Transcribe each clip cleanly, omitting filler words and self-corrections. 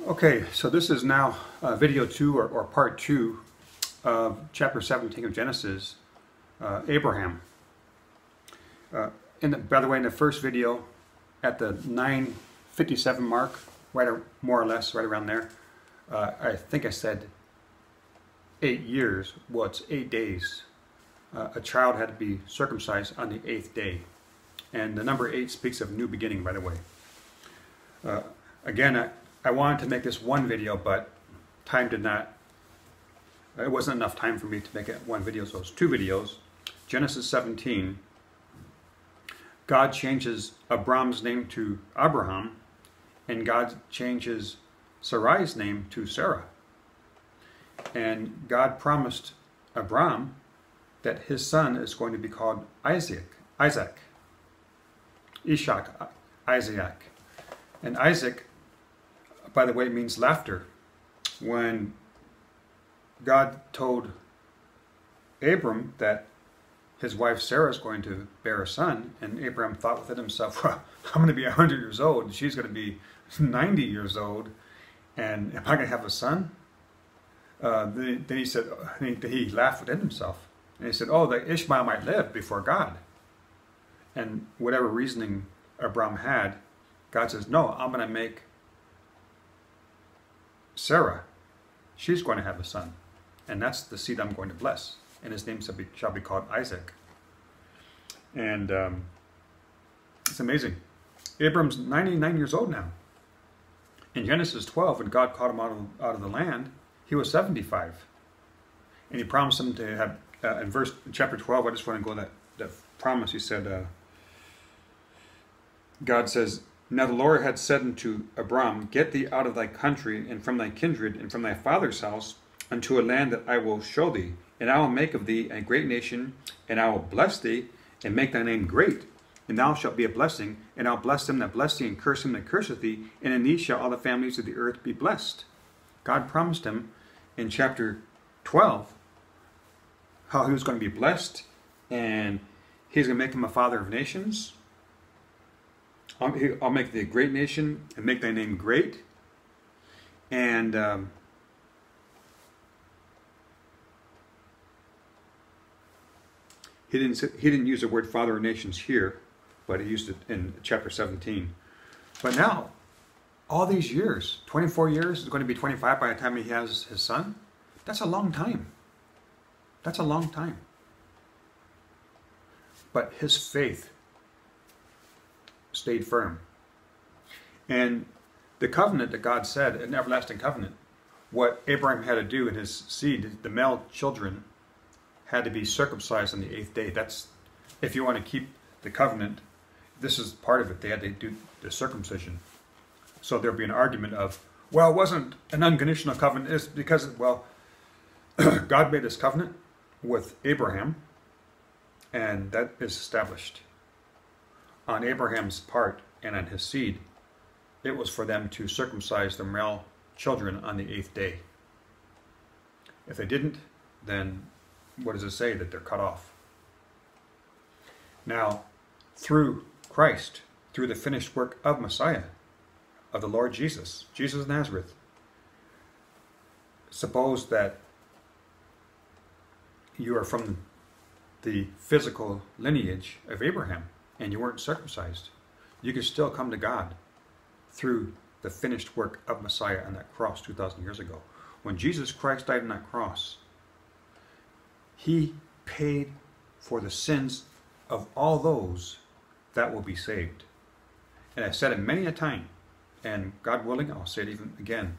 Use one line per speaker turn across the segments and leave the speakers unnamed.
Okay, so this is now video 2 or part 2 of chapter 17 of Genesis, Abraham. By the way, in the first video, at the 9:57 mark, more or less, right around there, I think I said 8 years. Well, it's 8 days. A child had to be circumcised on the 8th day. And the number 8 speaks of new beginning, by the way. Again, I wanted to make this one video, but time did not, it wasn't enough time for me to make it one video, so it's 2 videos. Genesis 17, God changes Abram's name to Abraham, and God changes Sarai's name to Sarah. And God promised Abram that his son is going to be called Isaac. And Isaac, by the way, means laughter. When God told Abram that his wife Sarah is going to bear a son, and Abram thought within himself, well, I'm going to be 100 years old, she's going to be 90 years old, and am I going to have a son? Then he said, he laughed within himself, and he said, oh, that Ishmael might live before God. And whatever reasoning Abram had, God says, no, I'm going to make Sarah, she's going to have a son, and that's the seed I'm going to bless, and his name shall be called Isaac. And it's amazing. Abram's 99 years old now. In Genesis 12, when God called him out of the land, he was 75, and he promised him to have, in chapter 12, I just want to go that promise. He said, God says, now the Lord had said unto Abram, get thee out of thy country, and from thy kindred, and from thy father's house, unto a land that I will show thee. And I will make of thee a great nation, and I will bless thee, and make thy name great. And thou shalt be a blessing, and I'll bless them that bless thee, and curse him that curseth thee, and in thee shall all the families of the earth be blessed. God promised him in chapter 12 how he was going to be blessed, and he's going to make him a father of nations. I'll make thee a great nation and make thy name great. And he didn't use the word father of nations here, but he used it in chapter 17. But now, all these years, 24 years, is going to be 25 by the time he has his son. That's a long time. That's a long time. But his faith stayed firm. And the covenant that God said, an everlasting covenant, what Abraham had to do in his seed, the male children had to be circumcised on the 8th day. That's, if you want to keep the covenant, this is part of it. They had to do the circumcision. So there'll be an argument of, well, it wasn't an unconditional covenant. It's because, well, God made this covenant with Abraham, and that is established. On Abraham's part and on his seed, it was for them to circumcise their male children on the 8th day. If they didn't, then what does it say? That they're cut off. Now, through Christ, through the finished work of Messiah, of the Lord Jesus, Jesus of Nazareth, suppose that you are from the physical lineage of Abraham, and you weren't circumcised, you could still come to God through the finished work of Messiah on that cross 2,000 years ago. When Jesus Christ died on that cross, he paid for the sins of all those that will be saved. And I've said it many a time, and God willing, I'll say it even again.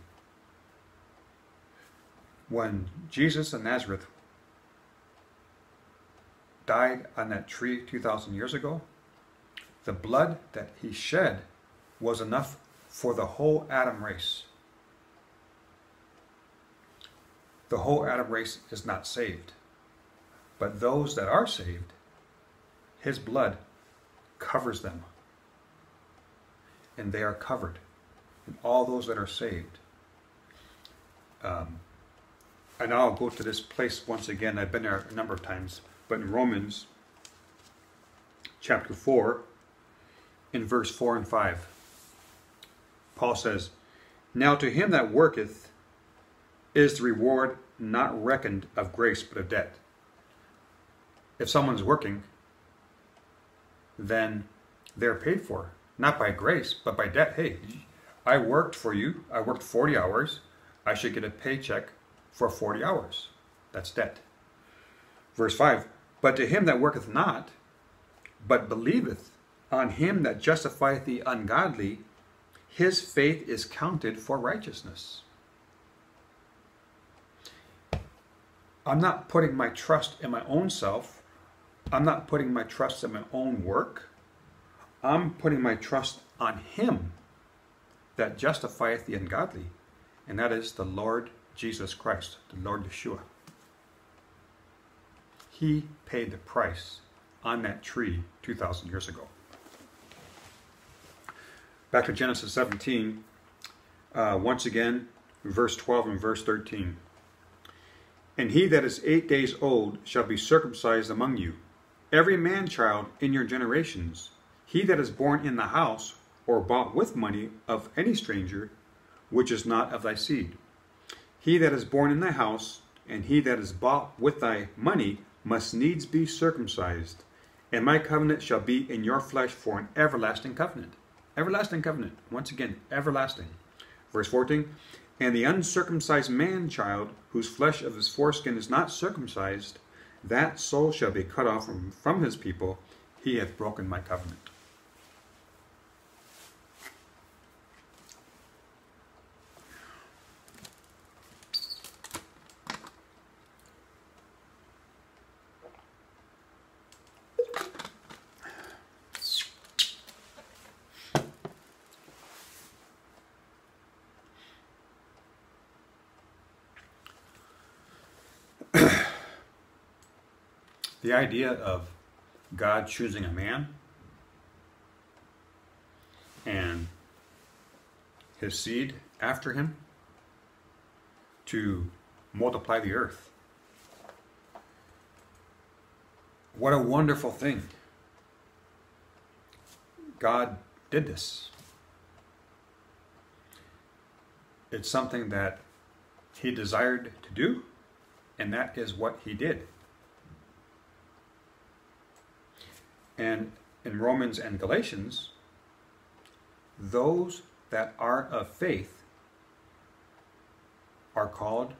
When Jesus of Nazareth died on that tree 2,000 years ago, the blood that he shed was enough for the whole Adam race. The whole Adam race is not saved. But those that are saved, his blood covers them. And they are covered. And all those that are saved. And I'll go to this place once again. I've been there a number of times. But in Romans chapter 4, in verse 4 and 5, Paul says, Now to him that worketh is the reward not reckoned of grace, but of debt. If someone's working, then they're paid for, not by grace, but by debt. Hey, I worked for you. I worked 40 hours. I should get a paycheck for 40 hours. That's debt. Verse 5, but to him that worketh not, but believeth on him that justifieth the ungodly, his faith is counted for righteousness. I'm not putting my trust in my own self. I'm not putting my trust in my own work. I'm putting my trust on him that justifieth the ungodly, and that is the Lord Jesus Christ, the Lord Yeshua. He paid the price on that tree 2,000 years ago. Back to Genesis 17, once again, verse 12 and verse 13. And he that is 8 days old shall be circumcised among you, every man-child in your generations. He that is born in the house, or bought with money of any stranger, which is not of thy seed. He that is born in thy house, and he that is bought with thy money, must needs be circumcised. And my covenant shall be in your flesh for an everlasting covenant. Everlasting covenant. Once again, everlasting. Verse 14. And the uncircumcised man-child, whose flesh of his foreskin is not circumcised, that soul shall be cut off from his people. He hath broken my covenant. The idea of God choosing a man and his seed after him to multiply the earth. What a wonderful thing. God did this. It's something that he desired to do, and that is what he did. And in Romans and Galatians, those that are of faith are called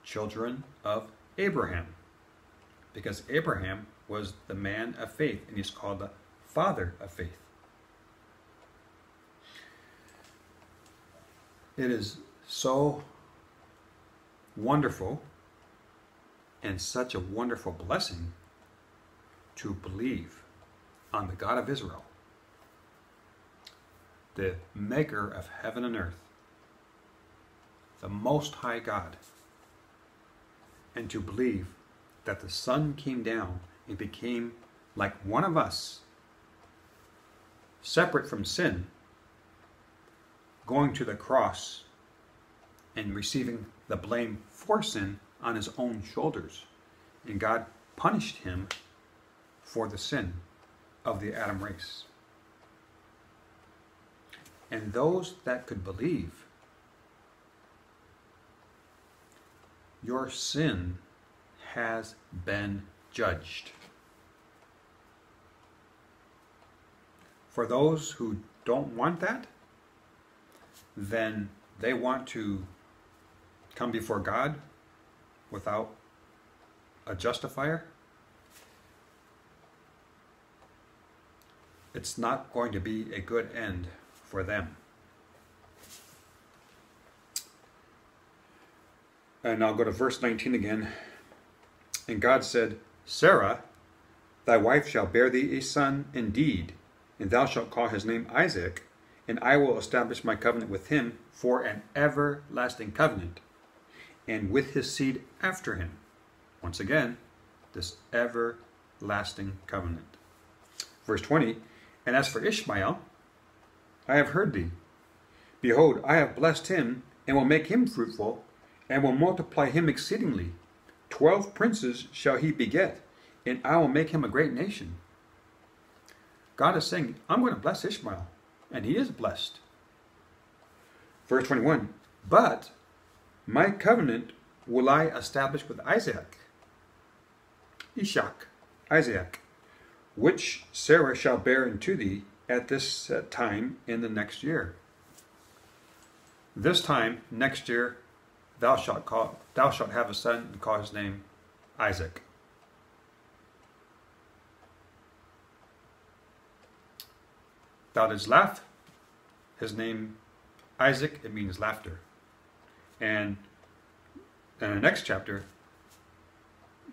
children of Abraham, because Abraham was the man of faith, and he's called the father of faith. It is so wonderful and such a wonderful blessing to believe on the God of Israel, the maker of heaven and earth, the Most High God, and to believe that the Son came down and became like one of us, separate from sin, going to the cross and receiving the blame for sin on his own shoulders. And God punished him for the sin of the Adam race. And those that could believe, your sin has been judged. For those who don't want that, then they want to come before God without a justifier. It's not going to be a good end for them. And I'll go to verse 19 again. And God said, Sarah, thy wife shall bear thee a son indeed, and thou shalt call his name Isaac, and I will establish my covenant with him for an everlasting covenant, and with his seed after him. Once again, this everlasting covenant. Verse 20, and as for Ishmael, I have heard thee. Behold, I have blessed him, and will make him fruitful, and will multiply him exceedingly. 12 princes shall he beget, and I will make him a great nation. God is saying, I'm going to bless Ishmael, and he is blessed. Verse 21, but my covenant will I establish with Isaac, Isaac, which Sarah shall bear unto thee at this time in the next year. This time next year thou shalt have a son, and call his name Isaac. Thou didst laugh. His name Isaac, it means laughter. And in the next chapter,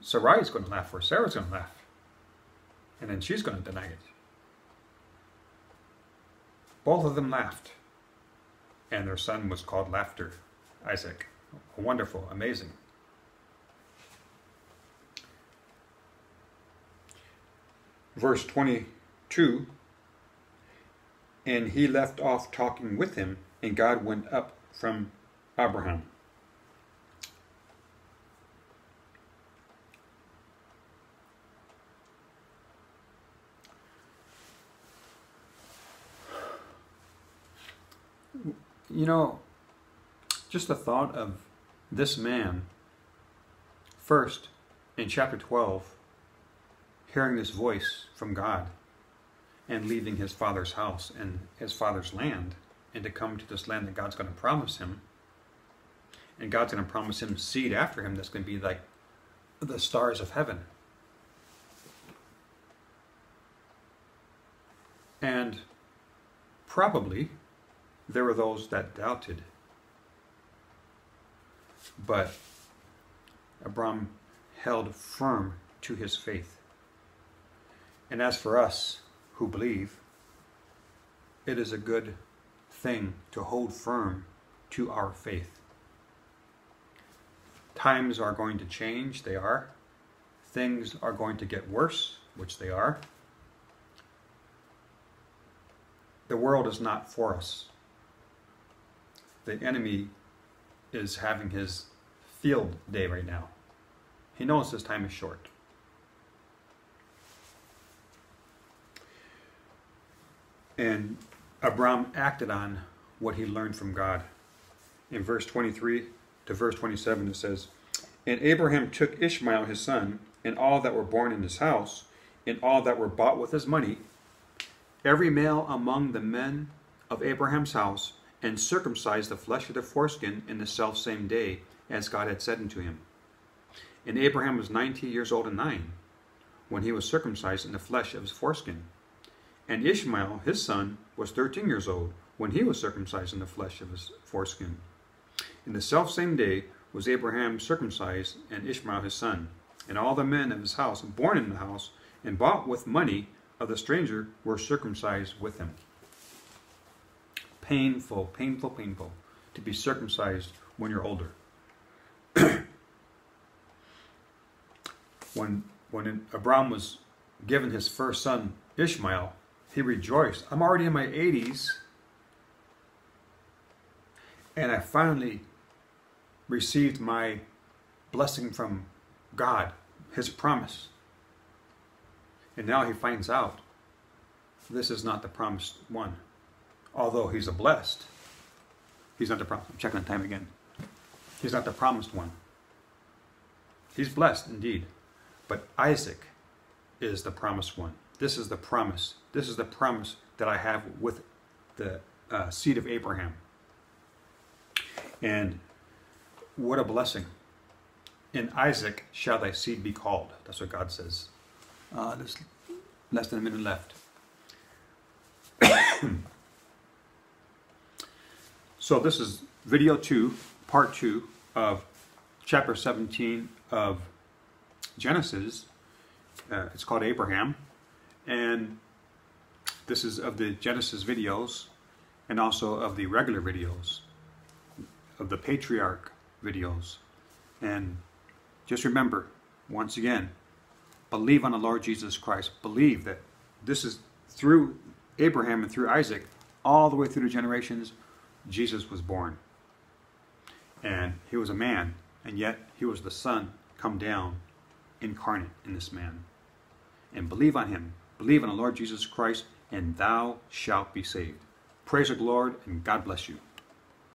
Sarai is going to laugh, or Sarah's going to laugh. And then she's going to deny it. Both of them laughed. And their son was called Laughter, Isaac. Wonderful, amazing. Verse 22, and he left off talking with him, and God went up from Abraham. You know, just the thought of this man, first in chapter 12, hearing this voice from God and leaving his father's house and his father's land, and to come to this land that God's going to promise him. And God's going to promise him seed after him that's going to be like the stars of heaven. And probably there were those that doubted. But Abram held firm to his faith. And as for us who believe, it is a good thing to hold firm to our faith. Times are going to change, they are. Things are going to get worse, which they are. The world is not for us. The enemy is having his field day right now. He knows his time is short. And Abram acted on what he learned from God. In verse 23 to verse 27 it says, and Abraham took Ishmael his son, and all that were born in his house, and all that were bought with his money, every male among the men of Abraham's house, and circumcised the flesh of the foreskin in the selfsame day, as God had said unto him. And Abraham was 90 years old and 9, when he was circumcised in the flesh of his foreskin. And Ishmael, his son, was 13 years old, when he was circumcised in the flesh of his foreskin. In the selfsame day was Abraham circumcised, and Ishmael his son. And all the men of his house, born in the house, and bought with money of the stranger, were circumcised with him. Painful, painful, painful to be circumcised when you're older. When Abram was given his first son, Ishmael, he rejoiced. I'm already in my 80s, and I finally received my blessing from God, his promise. And now he finds out this is not the promised one. Although he's a blessed, he's not the promised. I'm checking the time again. He's not the promised one. He's blessed indeed. But Isaac is the promised one. This is the promise. This is the promise that I have with the seed of Abraham. And what a blessing. In Isaac shall thy seed be called. That's what God says. There's less than a minute left. So this is video 2, part 2 of chapter 17 of Genesis. It's called Abraham. And this is of the Genesis videos and also of the regular videos, of the patriarch videos. And just remember, once again, believe on the Lord Jesus Christ. Believe that this is through Abraham and through Isaac, all the way through the generations, Jesus was born. And he was a man, and yet he was the Son come down incarnate in this man. And believe on him. Believe on the Lord Jesus Christ, and thou shalt be saved. Praise the Lord, and God bless you.